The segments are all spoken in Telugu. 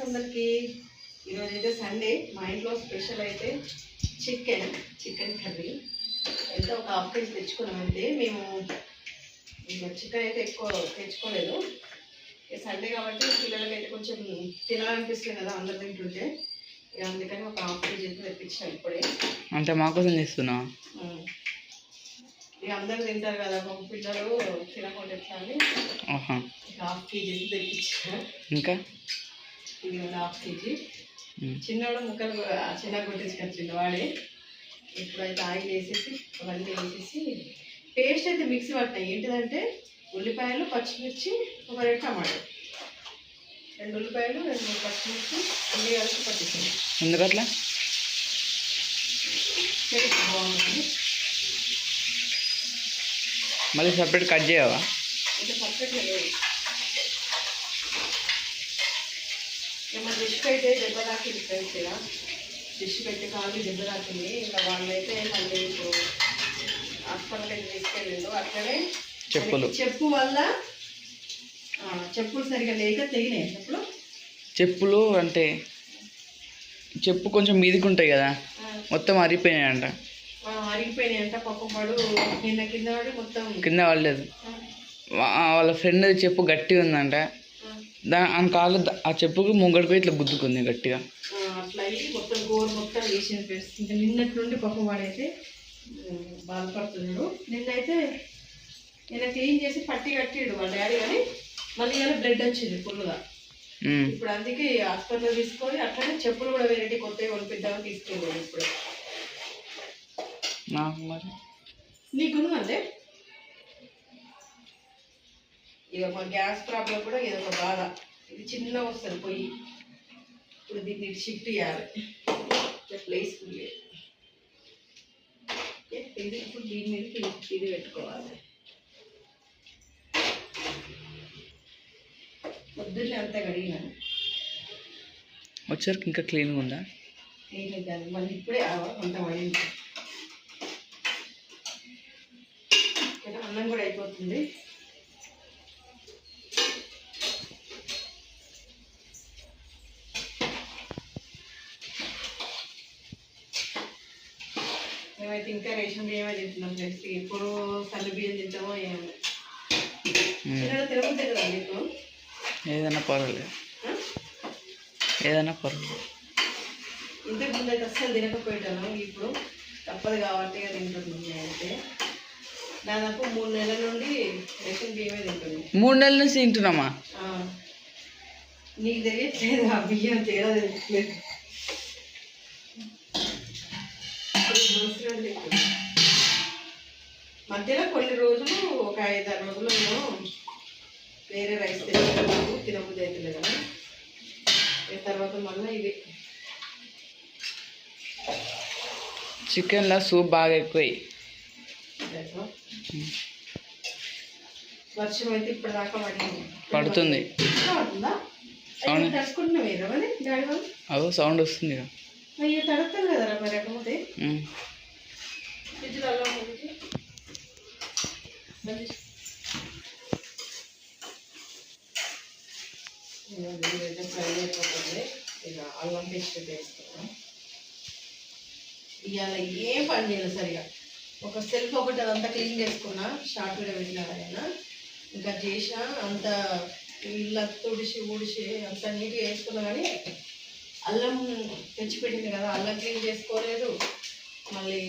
అందరికి. ఈరోజు అయితే సండే, మా ఇంట్లో స్పెషల్ అయితే చికెన్ కర్రీ అయితే ఒక హాఫ్ కేజీ తెచ్చుకున్నాం. అంతే మేము ఇంకా చికెన్ అయితే ఎక్కువ తెచ్చుకోలేదు. సండే కాబట్టి పిల్లలకైతే కొంచెం తినాలనిపిస్తుంది కదా అందరు తింటుంటే, అందుకని ఒక హాఫ్ కేజీ అయితే తెప్పించాను ఇప్పుడే. అంటే మా కోసం చేస్తున్నా, ఇక అందరు తింటారు కదా, ఒక పిల్లలు తినకుండా ఎట్లా అని హాఫ్ కేజీ అయితే తెప్పించాను. ఇంకా ఇది హాఫ్ కేజీ. చిన్నవాడు ముక్కలు చిన్నగా కొట్టించుకొని చిన్నవాడే. ఇప్పుడైతే ఆయిల్ వేసేసి అవన్నీ వేసేసి పేస్ట్ అయితే మిక్సీ పట్టాయి. ఏంటిదంటే ఉల్లిపాయలు, పచ్చిమిర్చి, ఒక 2 టమాటో, 2 ఉల్లిపాయలు, 2 పచ్చిమిర్చి అన్నీ కలిసి పట్టించాను. ఎందుకట్లా టేస్ట్ బాగుంటుంది. మళ్ళీ సపరేట్ కట్ చేయవా? ఇంకా సపరేట్గా లేదు. మా డిష్కి అయితే దెబ్బ తాకింది ఫ్రెండ్స్. ఇలా డిష్కి అయితే కాలు దెబ్బ తాకింది. ఇంకా వాళ్ళైతే మళ్ళీ ఇప్పుడు హాస్పిటల్కి అయితే తీసుకెళ్ళిండు. అట్లనే చెప్పు వల్ల చెప్పులు సరిగా లేక తెగినాయి. చెప్పులు అంటే చెప్పు కొంచెం మీదికి ఉంటాయి కదా, మొత్తం అరిగిపోయినాయంట. అరిగిపోయినాయంట. పాపం వాడు కింద పడి మొత్తం కింద పడలేదు. వాళ్ళ ఫ్రెండ్ చెప్పు గట్టిగా ఉందంట. దాని కాళ్ళు ఆ చెప్పుకు ముంగడిపోయి ఇట్లా గుద్దుకుంది గట్టిగా. అట్లా అయ్యి మొత్తం గోరు మొత్తం వేసిన ఫ్రెండ్స్. ఇంకా నిన్నటి నుండి పాపం వాడైతే బాధపడుతున్నాడు. నిన్నైతే నేను క్లీన్ చేసి పట్టి కట్టిడు వాళ్ళ డాడీ, కానీ మళ్ళీ ఇలా బ్లడ్ వచ్చింది ఫుల్గా. ఇప్పుడు అందుకే హాస్పిటల్ తీసుకొని అట్లనే చెప్పులు కూడా వేరే కొత్తగా కొనిపిద్దామని తీసుకెళ్ళాడు. ఇప్పుడు నాకు మరి నీకున్నదంటే ఇక మా గ్యాస్ ప్రాబ్లం కూడా ఇది ఒక బాధ. ఇది చిన్నగా వస్తుంది పొయ్యి. ఇప్పుడు దీన్ని షిఫ్ట్ చేయాలి. ప్లేస్ ఇది ఇప్పుడు దీని మీద ఇది పెట్టుకోవాలి. పొద్దున్నే అంతా కడిగినాను. వచ్చరికి ఇంకా క్లీన్గా ఉందా? క్లీన్ అవుతుంది. మళ్ళీ ఇప్పుడే అంత పడింది. అన్నం కూడా అయిపోతుంది. మేమైతే ఇంకా రేషన్ బియ్యమే తింటున్నాం ఫ్రెండ్స్. ఎప్పుడు సన్న బియ్యం తింటామో ఏమో. తినబుద్ది కదా మీకు? ఏదైనా పర్వాలేదు, ఏదైనా పర్వాలేదు. ఇంతకు ముందు అయితే అస్సలు తినకపోయాను. ఇప్పుడు తప్పదు కాబట్టి తింటున్నాం. నేనైతే దాదాపు 3 నెలల నుండి రేషన్ బియ్యమే తింటున్నాం. 3 నెలల నుంచి తింటున్నామా? నీకు తెలియట్లేదు ఆ బియ్యం తేడా తెలియట్లేదు. మధ్యలో కొన్ని రోజులు ఒక 5-6 రోజులు నేను వేరే రైస్ తినబుద్ధి అవుతుంది కదా. తర్వాత మళ్ళీ ఇది చికెన్లో సూప్ బాగా ఎక్కువ. వర్షం అయితే ఇప్పుడు దాకా పడుతుంది. అదో సౌండ్ వస్తుంది. అయ్యో తడుతుంది కదరా మరి. అకపోతే ఫ్రిడ్జ్లో ఫ్రై అయిపోతుంది. ఇక అల్లం పేస్ట్ వేసుకున్నాం. ఇవాళ ఏం పని చేయలేదు సరిగా. ఒక సెల్ఫ్ ఒకటి అదంతా క్లీన్ చేసుకున్నా, షార్ట్ వీడియో పెట్టినా. ఇంకా చేసా అంత ఇల్లు ఊడిసి అంత నీట్గా వేసుకున్నా. కానీ అల్లం తెచ్చిపెట్టింది కదా, అల్లం క్లీన్ చేసుకోలేదు. మళ్ళీ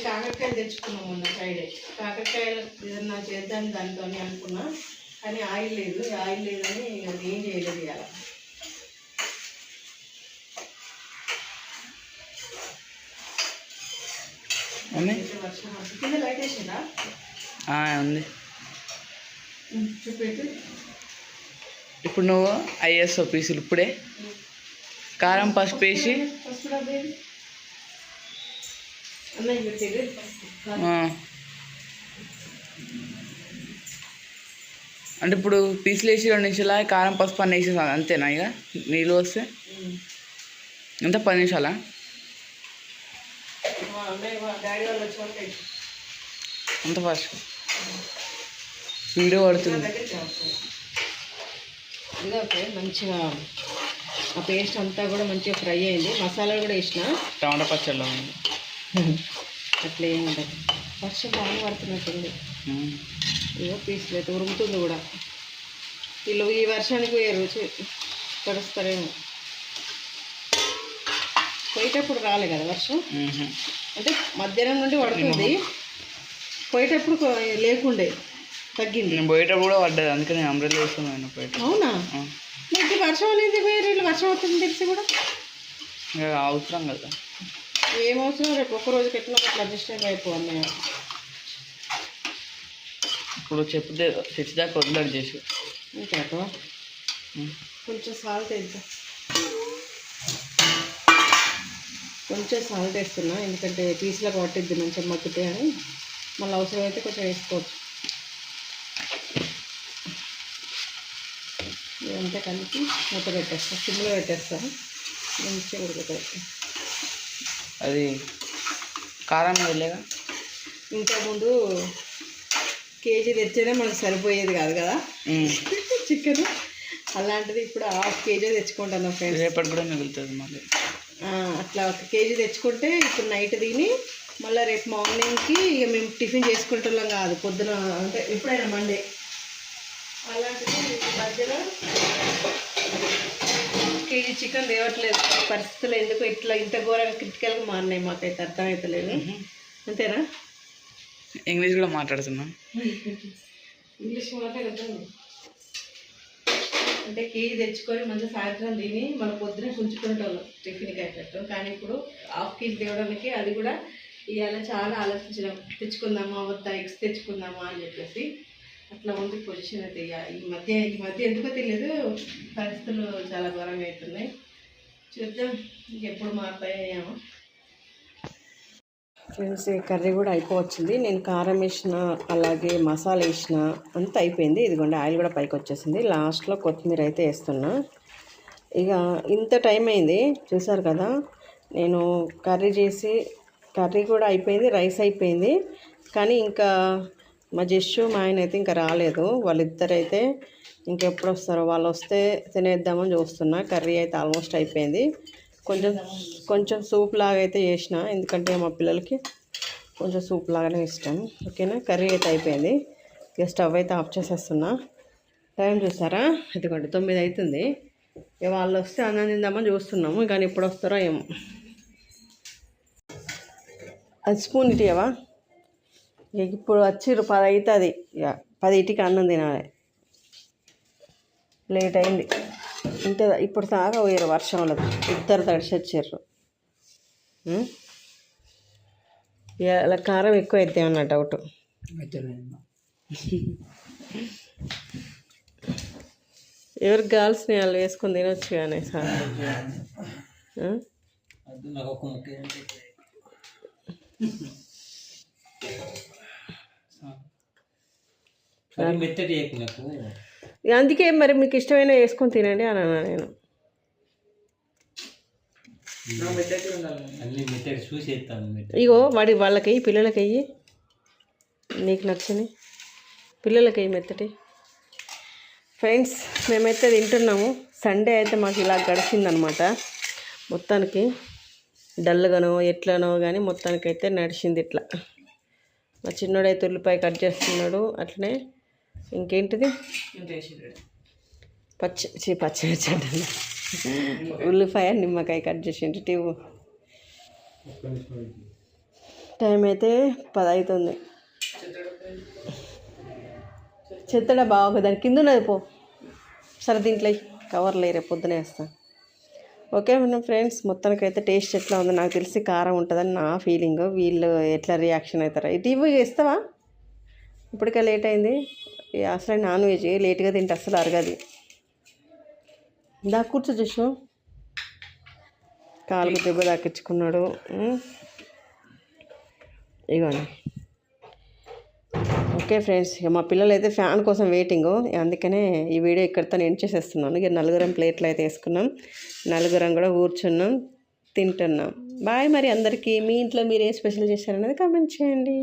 కాకరకాయలు తెచ్చుకున్నాం మొన్న ఫ్రైడే. కాకరకాయలు ఏదన్నా చేద్దాం దాంతో అనుకున్నా, కానీ ఆయిల్ లేదని అది ఏం చేయలేదు. ఇవాళ కింద లైట్ వేసిందా? ఉంది. చూపెట్టు. ఇప్పుడు నువ్వు ఐఎస్ పీసులు ఇప్పుడే కారం పసుపు వేసి అంటే ఇప్పుడు పీసులు వేసి 2 నిమిషాల కారం పసుపు అన్నీ వేసేసాను అంతేనా? ఇక నీళ్ళు వస్తే ఎంత 10 నిమిషాలా? అంత ఫాస్ట్ వీడియో పడుతుంది. ఇదిగో ఫ్రెండ్ మంచిగా ఆ పేస్ట్ అంతా కూడా మంచిగా ఫ్రై అయింది. మసాలాలు కూడా వేసిన. టమాటా పచ్చడిలో ఉంది. అట్లా ఏమి ఉండదు. వర్షం బాగా పడుతున్నట్టుంది. ఇగో పీసులు అయితే ఉరుముతుంది కూడా. వీళ్ళు ఈ వర్షానికి రుచి తడుస్తారేమో. పోయేటప్పుడు రాలే కదా వర్షం, అంటే మధ్యాహ్నం నుండి పడుతుంది. పోయేటప్పుడు లేకుండే, తగ్గింది. నేను పోయేటప్పుడు కూడా పడ్డది, అందుకని నేను అంబ్రెల్లా వేసుకున్నాను పోయేట. అవునా? మీకు వర్షం అనేది వేరే వర్షం అవుతుంది తెలిసి కూడా అవసరం కదా. ఏమవసరం, రేపు ఒక్క రోజుకి ఎట్లా అట్లా అడ్జస్ట్ అయిపోవాలి. ఇప్పుడు చెప్తే తెచ్చిదాకా వదిలేడు చేసి ఇంకా కొంచెం సాల్ట్ వేద్దాం. కొంచెం సాల్ట్ వేస్తున్నా, ఎందుకంటే పీసులకు పట్టిద్ది మంచిగా మగ్గితే అని. మళ్ళీ అవసరమైతే కొంచెం వేసుకోవచ్చు. ఇదంతా కలిపి మూత పెట్టేస్తాను, సిమ్లో పెట్టేస్తాను. మంచిగా ఉడుకుతుంది. అది కారం వెళ్ళేగా. ఇంతకుముందు కేజీ తెచ్చేదే మనకు సరిపోయేది కాదు కదా చికెన్. అలాంటిది ఇప్పుడు 1/2 కేజీ తెచ్చుకుంటాను ఫ్రెండ్స్. రేపటి కూడా మిగులుతుంది మళ్ళీ. అట్లా 1 కేజీ తెచ్చుకుంటే ఇప్పుడు నైట్ తిని మళ్ళీ రేపు మార్నింగ్కి ఇక మేము టిఫిన్ చేసుకుంటున్నాం కాదు, పొద్దున అంటే ఎప్పుడైనా మండే. అలాంటిది మధ్యలో కేజీ చికెన్ తేవట్లేదు. పరిస్థితులు ఎందుకు ఇట్లా ఇంత ఘోరంగా క్రిటికల్గా మారినాయి, మాకైతే అర్థమవుతలేదు. అంతేనా? ఇంగ్లీష్ కూడా మాట్లాడుతున్నా. ఇంగ్లీష్ మాట్లాడుతుంది. అంటే కేజీ తెచ్చుకొని మంచిగా సాయంత్రం తిని మన పొద్దున ఉంచుకుంటాం టిఫిన్కి అయ్యేటట్టు. కానీ ఇప్పుడు 1/2 కేజీ తేవడానికి అది కూడా ఇవాళ చాలా ఆలోచించడం, తెచ్చుకుందామా వద్దా, ఎగ్స్ తెచ్చుకుందామా అని చెప్పేసి అట్లా ఉంది పొజిషన్ అయితే. ఈ మధ్య ఎందుకో తెలియదు, పరిస్థితులు చాలా ఘోరంగా అవుతున్నాయి. చూద్దాం ఇంకెప్పుడు మారుతాయేమో. ఫ్రెండ్స్ కర్రీ కూడా అయిపోవచ్చింది. నేను కారం వేసిన, అలాగే మసాలా వేసిన, అంతా అయిపోయింది. ఇదిగోండి ఆయిల్ కూడా పైకి వచ్చేసింది. లాస్ట్లో కొత్తిమీర అయితే వేస్తున్నా. ఇక ఇంత టైం అయింది చూసారు కదా. నేను కర్రీ చేసి, కర్రీ కూడా అయిపోయింది, రైస్ అయిపోయింది. కానీ ఇంకా మా జస్సు మా ఆయన అయితే ఇంకా రాలేదు. వాళ్ళిద్దరైతే ఇంకెప్పుడు వస్తారో, వాళ్ళు వస్తే తినేద్దామని చూస్తున్నా. కర్రీ అయితే ఆల్మోస్ట్ అయిపోయింది. కొంచెం సూప్ లాగా అయితే చేసిన, ఎందుకంటే మా పిల్లలకి కొంచెం సూప్ లాగానే ఇష్టం. ఓకేనా? కర్రీ అయితే అయిపోయింది. ఇక స్టవ్ అయితే ఆఫ్ చేసేస్తున్నా. టైం చూసారా, ఇదిగోండి 9 అవుతుంది. ఇక వాళ్ళు వస్తే అన్నం తిందామని చూస్తున్నాము, కానీ ఎప్పుడు వస్తారో ఏమో. అది స్పూన్ ఇటీవా. ఇక ఇప్పుడు వచ్చిర్రు 10 అవుతుంది. ఇక 10కి అన్నం తినాలి. లేట్ అయింది. ఇంతే, ఇప్పుడు సాగా పోయారు వర్షంలో, ఇద్దరు తడిసి వచ్చారు. ఇలా కారం ఎక్కువ అయితే అన్న డౌట్. ఎవరికి కావాల్సిన వాళ్ళు వేసుకొని తినొచ్చు కానీ సార్. అందుకే మరి మీకు ఇష్టమైన వేసుకొని తినండి అని అన్నా నేను. ఇగో వాళ్ళకి పిల్లలకి అయ్యి, నీకు నచ్చని పిల్లలకి అయ్యి మెత్తటి. ఫ్రెండ్స్ మేమైతే తింటున్నాము. సండే అయితే మాకు ఇలా గడిచిందనమాట. మొత్తానికి డల్గానో ఎట్లనో కానీ మొత్తానికైతే నడిచింది ఇట్లా. మా చిన్నోడైతే ఉల్లిపాయ కట్ చేస్తున్నాడు. అట్లనే ఇంకేంటిది పచ్చిమిర్చి అంటే ఉల్లిపాయ నిమ్మకాయ కట్ చేసిండు. టైం అయితే 10 అవుతుంది. చెత్తడ బాగా దాని కింద ఉన్నది పో. సరే దీంట్లో కవర్లు రేపు పొద్దునే వేస్తాను. ఓకే ఫ్రెండ్స్, మొత్తానికైతే టేస్ట్ ఎట్లా ఉందో నాకు తెలిసి కారం ఉంటుందని నా ఫీలింగ్. వీళ్ళు ఎట్లా రియాక్షన్ అవుతారా. ఇటీవీ ఇస్తావా? ఇప్పటికే లేట్ అయింది. అసలు నాన్ వెజ్ లేట్గా తింటే అసలు అరగది. దా కూర్చో చూసు. కాలుకు దెబ్బ దాకించుకున్నాడు. ఇగోండి. ఓకే ఫ్రెండ్స్, ఇక మా పిల్లలు అయితే ఫ్యాన్ కోసం వెయిటింగ్. అందుకనే ఈ వీడియో ఇక్కడితో ఎండ్ చేసేస్తున్నాను. ఇక 4 ప్లేట్లు అయితే వేసుకున్నాం, 4 కూడా కూర్చున్నాం, తింటున్నాం. బాయ్. మరి అందరికీ మీ ఇంట్లో మీరు ఏ స్పెషల్ చేశారనేది కామెంట్ చేయండి.